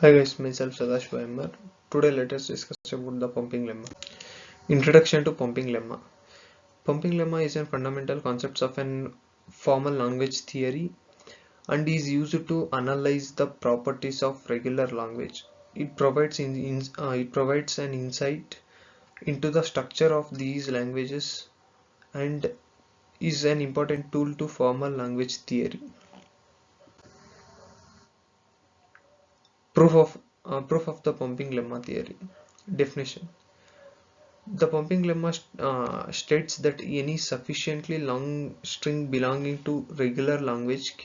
Hi guys, myself Sadash Vaimar. Today let us discuss about the pumping lemma. Introduction to pumping lemma. Pumping lemma is a fundamental concept of an formal language theory and is used to analyze the properties of regular language. It provides an insight into the structure of these languages and is an important tool to formal language theory. Proof of the pumping lemma theory. Definition. The pumping lemma states that any sufficiently long string belonging to regular language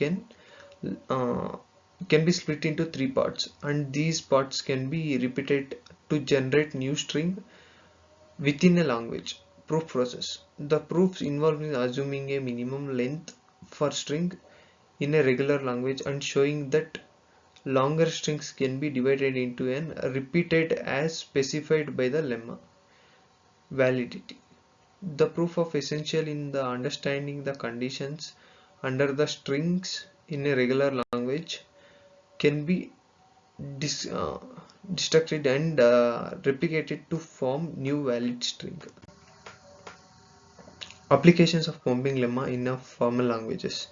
uh, can be split into three parts, and these parts can be repeated to generate new string within a language. Proof process. The proofs involve in assuming a minimum length for string in a regular language and showing that longer strings can be divided into and repeated as specified by the lemma. Validity. The proof of essential in the understanding the conditions under the strings in a regular language can be dis destructed and replicated to form new valid string. Applications of pumping lemma in a formal languages.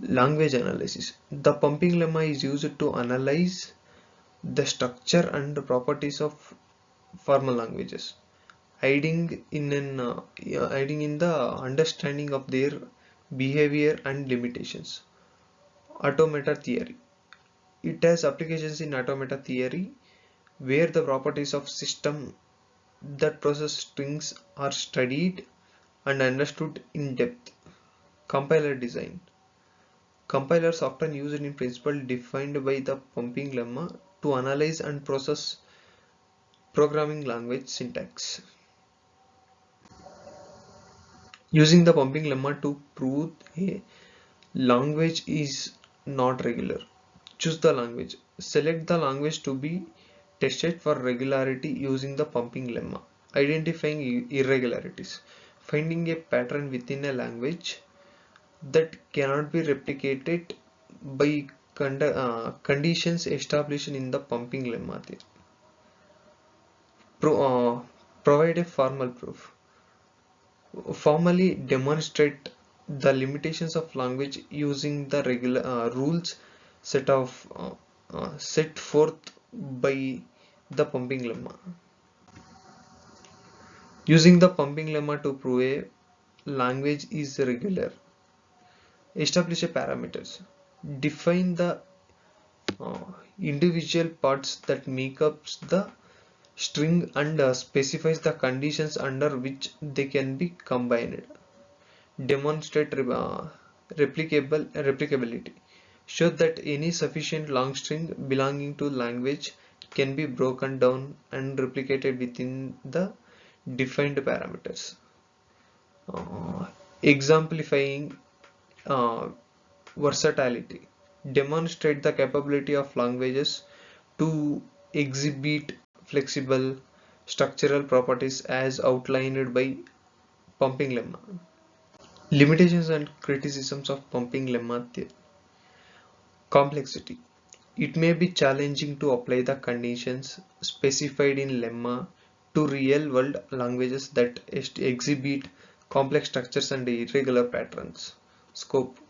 Language analysis. The pumping lemma is used to analyze the structure and the properties of formal languages, aiding in the understanding of their behavior and limitations. Automata theory. It has applications in automata theory where the properties of system that process strings are studied and understood in depth. Compiler design. Compilers often used in principle defined by the pumping lemma to analyze and process programming language syntax. Using the pumping lemma to prove a language is not regular. Choose the language. Select the language to be tested for regularity using the pumping lemma. Identifying irregularities. Finding a pattern within a language that cannot be replicated by conditions established in the pumping lemma. Provide a formal proof. Formally demonstrate the limitations of language using the regular rules set forth by the pumping lemma. Using the pumping lemma to prove a language is regular. Establish a parameters. Define the uh, individual parts that make up the string and specifies the conditions under which they can be combined. Demonstrate replicability. Show that any sufficient long string belonging to language can be broken down and replicated within the defined parameters. Exemplifying uh, versatility. Demonstrate the capability of languages to exhibit flexible structural properties as outlined by pumping lemma. Limitations and criticisms of pumping lemma theory. Complexity. It may be challenging to apply the conditions specified in lemma to real-world languages that exhibit complex structures and irregular patterns. Scope.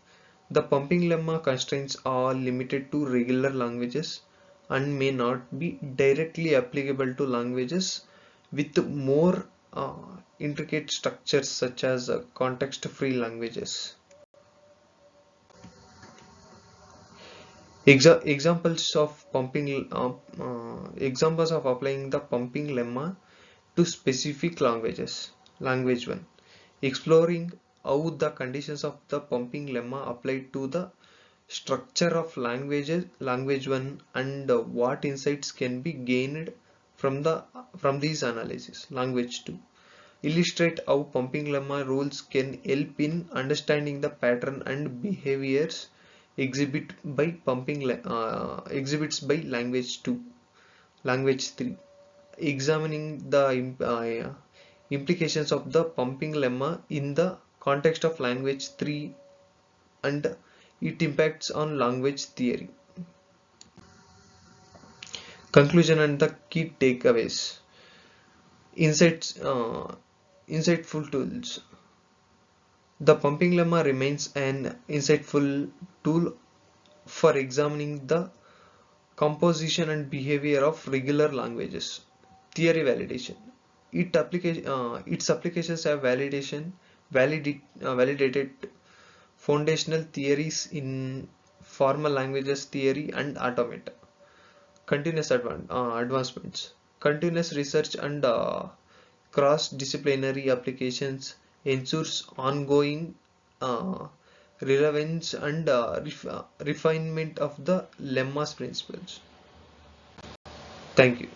The pumping lemma constraints are limited to regular languages and may not be directly applicable to languages with more intricate structures such as context-free languages. Examples of applying the pumping lemma to specific languages. Language 1. Exploring how the conditions of the pumping lemma apply to the structure of language 1 and what insights can be gained from these analyses. Language 2. Illustrate how pumping lemma rules can help in understanding the pattern and behaviors exhibits by language 2. Language 3. Examining the implications of the pumping lemma in the context of language 3 and its impacts on language theory. Conclusion and the key takeaways. Insights, insightful tools. The pumping lemma remains an insightful tool for examining the composition and behavior of regular languages. Theory validation. Its applications have validated foundational theories in formal languages theory and automata. Continuous advancements. Continuous research and cross-disciplinary applications ensures ongoing uh, relevance and refinement of the lemma's principles. Thank you.